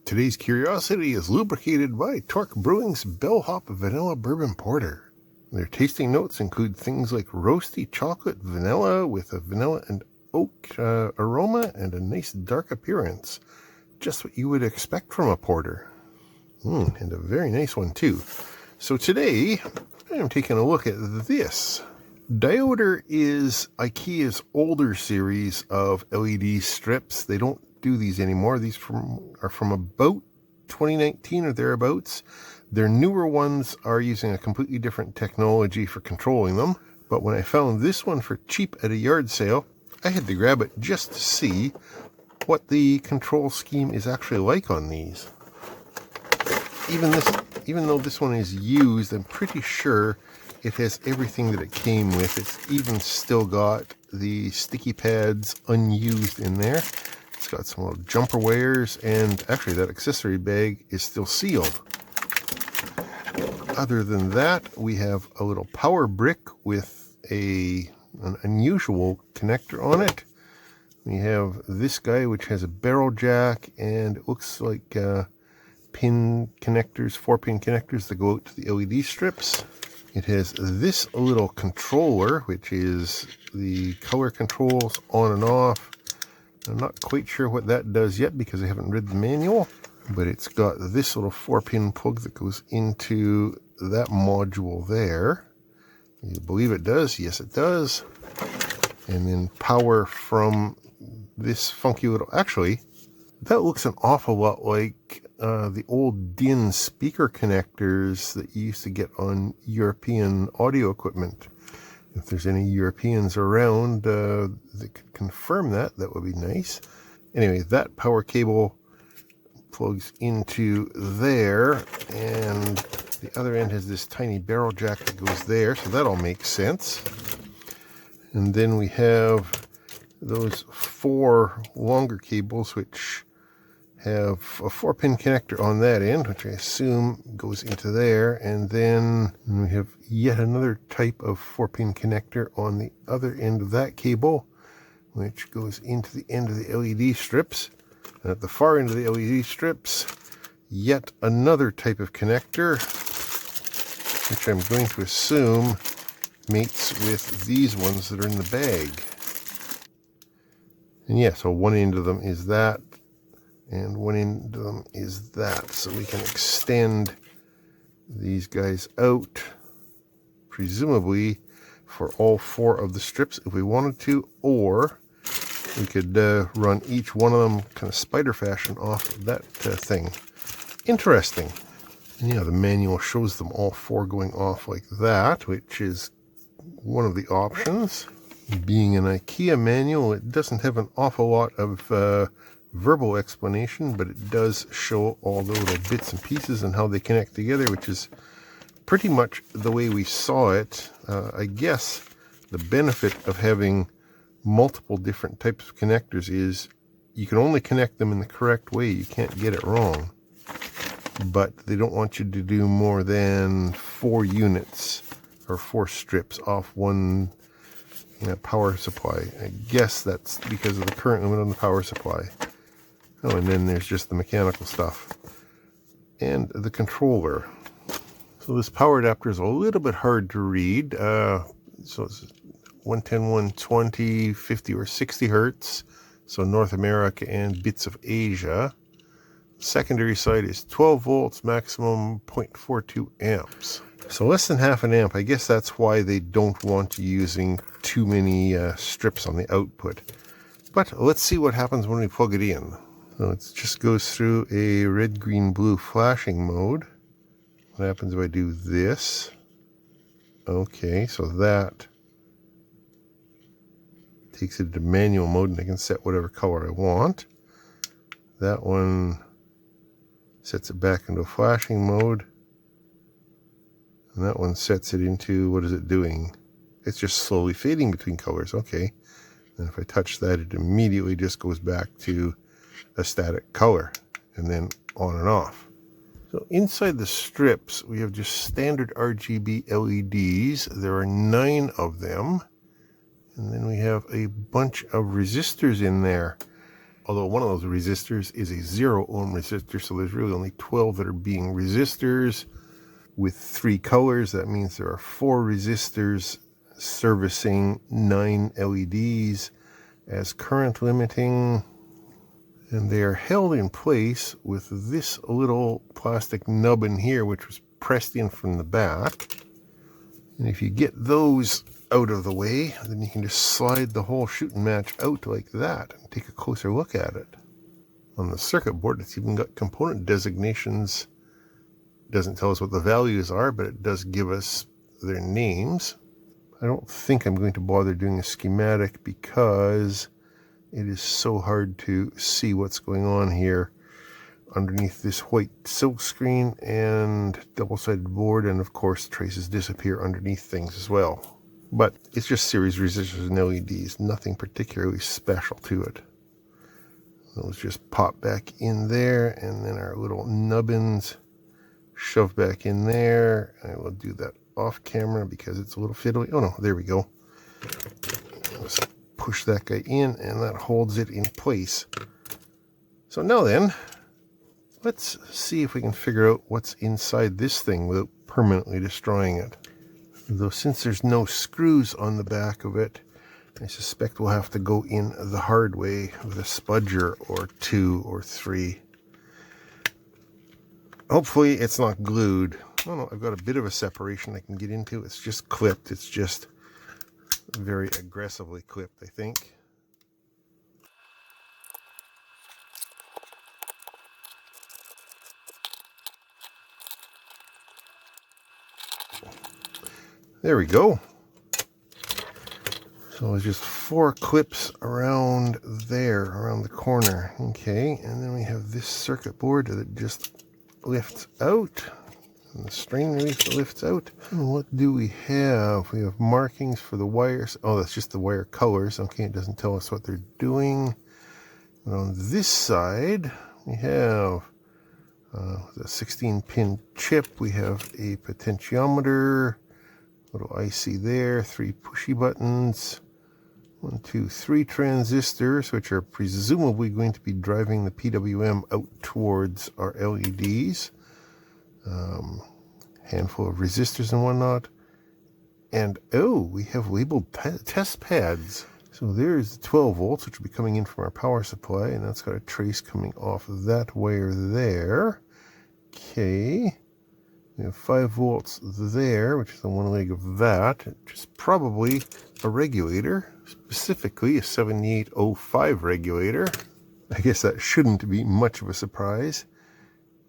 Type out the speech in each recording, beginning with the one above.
Today's curiosity is lubricated by Torque Brewing's Bellhop Vanilla Bourbon Porter. Their tasting notes include things like roasty chocolate vanilla with a vanilla and oak aroma and a nice dark appearance. Just what you would expect from a porter. And a very nice one too. So today, I'm taking a look at this. Dioder is IKEA's older series of LED strips. They don't do these anymore. These are from about 2019 or thereabouts. Their newer ones are using a completely different technology for controlling them. But when I found this one for cheap at a yard sale, I had to grab it just to see what the control scheme is actually like on these. Even though this one is used, I'm pretty sure it has everything that it came with. It's even still got the sticky pads unused in there. It's got some little jumper wires, and actually that accessory bag is still sealed. Other than that, we have a little power brick with an unusual connector on it. We have this guy, which has a barrel jack, and it looks like pin connectors, 4-pin connectors that go out to the LED strips. It has this little controller, which is the color controls on and off. I'm not quite sure what that does yet because I haven't read the manual, but it's got this little 4-pin plug that goes into that module there. You believe it does? Yes, it does. And then power from this funky little... Actually, that looks an awful lot like the old DIN speaker connectors that you used to get on European audio equipment. If there's any Europeans around that could confirm that, that would be nice. Anyway, that power cable plugs into there, and the other end has this tiny barrel jack that goes there, so that all makes sense. And then we have those 4 longer cables, which have a 4-pin connector on that end, which I assume goes into there, and then we have yet another type of 4-pin connector on the other end of that cable, which goes into the end of the LED strips. And at the far end of the LED strips, yet another type of connector, which I'm going to assume mates with these ones that are in the bag. And yeah, so one end of them is that, and one end of them is that. So we can extend these guys out, presumably for all 4 of the strips if we wanted to, or we could run each one of them kind of spider fashion off that thing. Interesting. And yeah, the manual shows them all 4 going off like that, which is one of the options. Being an IKEA manual, it doesn't have an awful lot of verbal explanation, but it does show all the little bits and pieces and how they connect together, which is pretty much the way we saw it. I guess the benefit of having multiple different types of connectors is you can only connect them in the correct way. You can't get it wrong. But they don't want you to do more than 4 units or 4 strips off one power supply. I guess that's because of the current limit on the power supply. Oh, and then there's just the mechanical stuff and the controller. So this power adapter is a little bit hard to read. So it's 110, 120, 50 or 60 hertz. So North America and bits of Asia. Secondary side is 12 volts, maximum 0.42 amps. So less than half an amp. I guess that's why they don't want you using too many strips on the output. But let's see what happens when we plug it in. So it just goes through a red, green, blue flashing mode. What happens if I do this? Okay, so that takes it to manual mode, and I can set whatever color I want. That one sets it back into flashing mode. And that one sets it into, what is it doing? It's just slowly fading between colors. Okay. And if I touch that, it immediately just goes back to a static color, and then on and off. So inside the strips, we have just standard RGB LEDs. There are 9 of them. And then we have a bunch of resistors in there. although one of those resistors is a 0 ohm resistor, so there's really only 12 that are being resistors with 3 colors. That means there are 4 resistors servicing 9 LEDs as current limiting, and they are held in place with this little plastic nubbin here, which was pressed in from the back. And if you get those out of the way, then you can just slide the whole shooting match out like that and take a closer look at it. On the circuit board, it's even got component designations. It doesn't tell us what the values are, but it does give us their names. I don't think I'm going to bother doing a schematic because it is so hard to see what's going on here underneath this white silk screen and double-sided board, and of course traces disappear underneath things as well. But it's just series resistors and LEDs, nothing particularly special to it. Those just pop back in there, and then our little nubbins shove back in there. I will do that off camera because it's a little fiddly. Oh no, there we go. Let's push that guy in, and that holds it in place. So now then, let's see if we can figure out what's inside this thing without permanently destroying it. Though since there's no screws on the back of it, I suspect we'll have to go in the hard way with a spudger or 2 or 3. Hopefully it's not glued. Oh no, I've got a bit of a separation I can get into. It's just clipped. It's just very aggressively clipped, I think. There we go. So it's just 4 clips around there, around the corner. Okay, and then we have this circuit board that just lifts out. And the strain relief that lifts out. And what do we have? We have markings for the wires. Oh, that's just the wire colors. Okay, it doesn't tell us what they're doing. And on this side, we have the 16-pin chip. We have a potentiometer, little IC there, 3 pushy buttons, 1, 2, 3 transistors, which are presumably going to be driving the PWM out towards our LEDs. Handful of resistors and whatnot. And oh, we have labeled test pads. So there's 12 volts, which will be coming in from our power supply, and that's got a trace coming off of that wire there. Okay. We have 5 volts there, which is on one leg of that, which is probably a regulator, specifically a 7805 regulator. I guess that shouldn't be much of a surprise.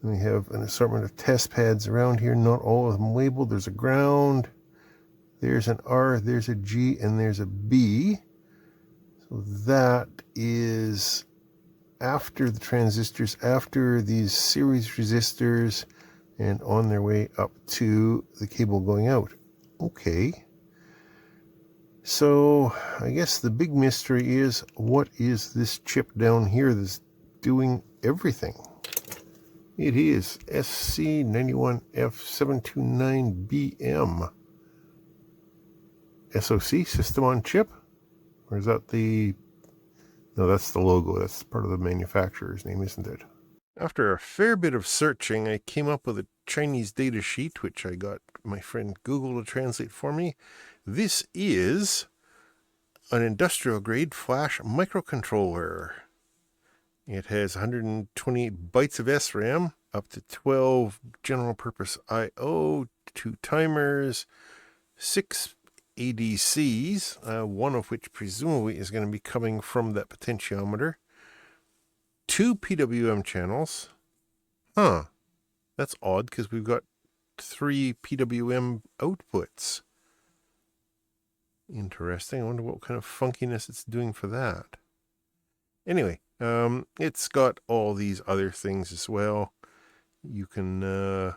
And we have an assortment of test pads around here, not all of them labeled. There's a ground, there's an R, there's a G, and there's a B. So that is after the transistors, after these series resistors, and on their way up to the cable going out. Okay. So I guess the big mystery is, what is this chip down here that's doing everything? It is SC91F729BM. SoC, system on chip? Or is that the... No, that's the logo. That's part of the manufacturer's name, isn't it? After a fair bit of searching, I came up with a Chinese data sheet, which I got my friend Google to translate for me. This is an industrial-grade flash microcontroller. It has 120 bytes of SRAM, up to 12 general-purpose I/O, 2 timers, 6 ADCs, one of which presumably is going to be coming from that potentiometer, 2 PWM channels. Huh. That's odd, because we've got 3 PWM outputs. Interesting. I wonder what kind of funkiness it's doing for that. Anyway, it's got all these other things as well. You can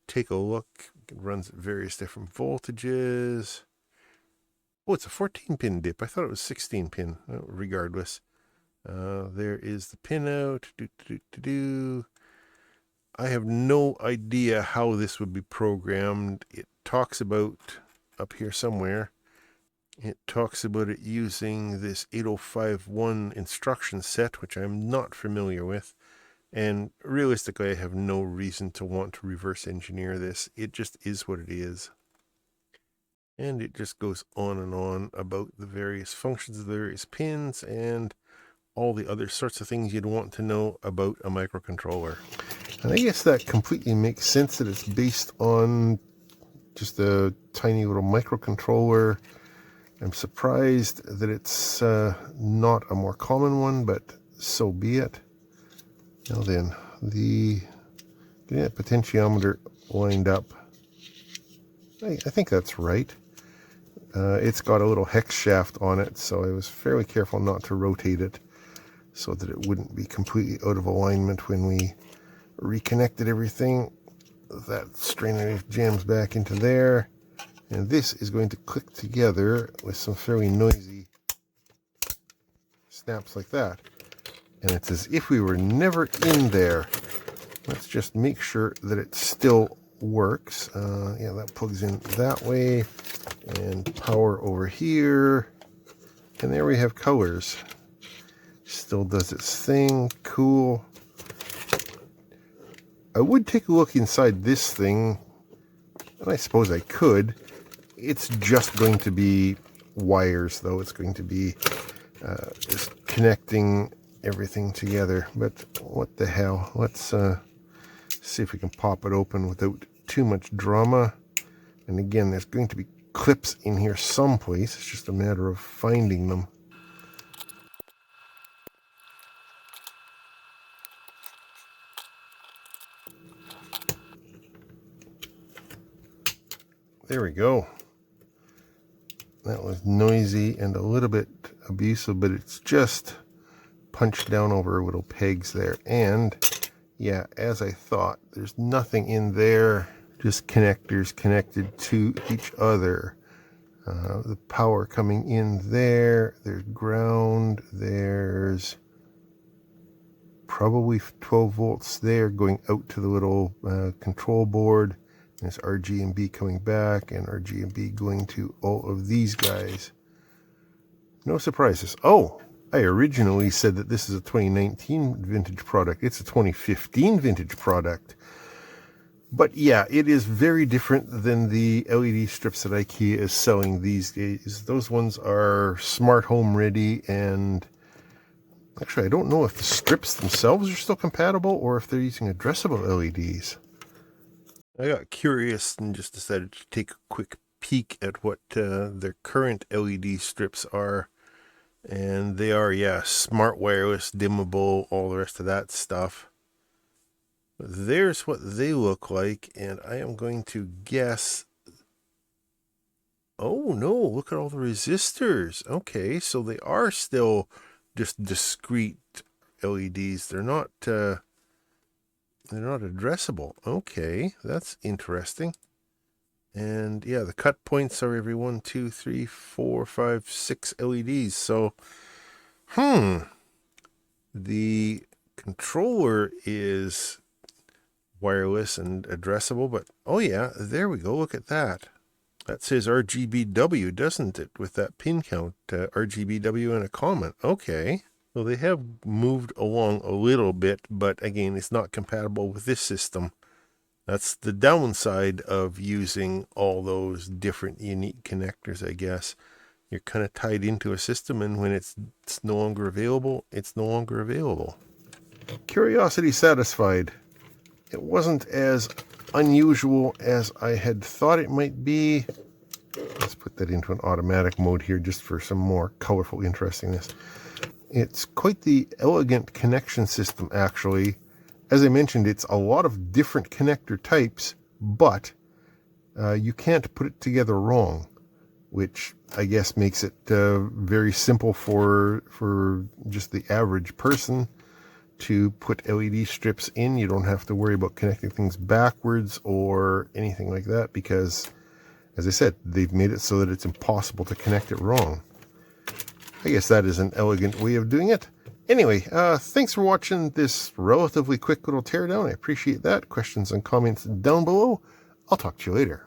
take a look. It runs at various different voltages. Oh, it's a 14-pin dip. I thought it was 16-pin. Regardless. There is the pin out. I have no idea how this would be programmed. It talks about, up here somewhere, It talks about it using this 8051 instruction set, which I'm not familiar with. And realistically, I have no reason to want to reverse engineer this. It just is what it is. And it just goes on and on about the various functions of the various pins and all the other sorts of things you'd want to know about a microcontroller. And I guess that completely makes sense that it's based on just a tiny little microcontroller. I'm surprised that it's not a more common one, but so be it. Now then, getting that potentiometer lined up, I think that's right. It's got a little hex shaft on it, so I was fairly careful not to rotate it so that it wouldn't be completely out of alignment when we reconnected everything. That strainer knife jams back into there, and this is going to click together with some fairly noisy snaps like that. And it's as if we were never in there. Let's just make sure that it still works. Yeah, that plugs in that way, and power over here, and there we have colors. Still does its thing. Cool. I would take a look inside this thing, and I suppose I could. It's just going to be wires, though. It's going to be just connecting everything together. But what the hell? Let's see if we can pop it open without too much drama. And again, there's going to be clips in here someplace. It's just a matter of finding them. There we go. That was noisy and a little bit abusive, but it's just punched down over little pegs there. And yeah, as I thought, there's nothing in there, just connectors connected to each other. The power coming in there, there's ground, there's probably 12 volts there going out to the little control board. There's RGB coming back and RGB going to all of these guys. No surprises. Oh, I originally said that this is a 2019 vintage product. It's a 2015 vintage product. But yeah, it is very different than the LED strips that IKEA is selling these days. Those ones are smart home ready, and actually I don't know if the strips themselves are still compatible or if they're using addressable LEDs. I got curious and just decided to take a quick peek at what their current LED strips are. And they are, yeah, smart wireless, dimmable, all the rest of that stuff. But there's what they look like, and I am going to guess... Oh, no, look at all the resistors. Okay, so they are still just discrete LEDs. They're not addressable. Okay, that's interesting. And yeah, the cut points are every 1, 2, 3, 4, 5, 6 LEDs. So, the controller is wireless and addressable, but oh yeah, there we go. Look at that. That says RGBW, doesn't it? With that pin count, RGBW and a comment. Okay. Well, they have moved along a little bit, but again, it's not compatible with this system. That's the downside of using all those different unique connectors, I guess. You're kind of tied into a system, and when it's no longer available, it's no longer available. Curiosity satisfied. It wasn't as unusual as I had thought it might be. Let's put that into an automatic mode here just for some more colorful interestingness. It's quite the elegant connection system, actually. As I mentioned, it's a lot of different connector types, but you can't put it together wrong, which I guess makes it very simple for just the average person to put LED strips in. You don't have to worry about connecting things backwards or anything like that, because, as I said, they've made it so that it's impossible to connect it wrong. I guess that is an elegant way of doing it. Anyway, thanks for watching this relatively quick little teardown. I appreciate that. Questions and comments down below. I'll talk to you later.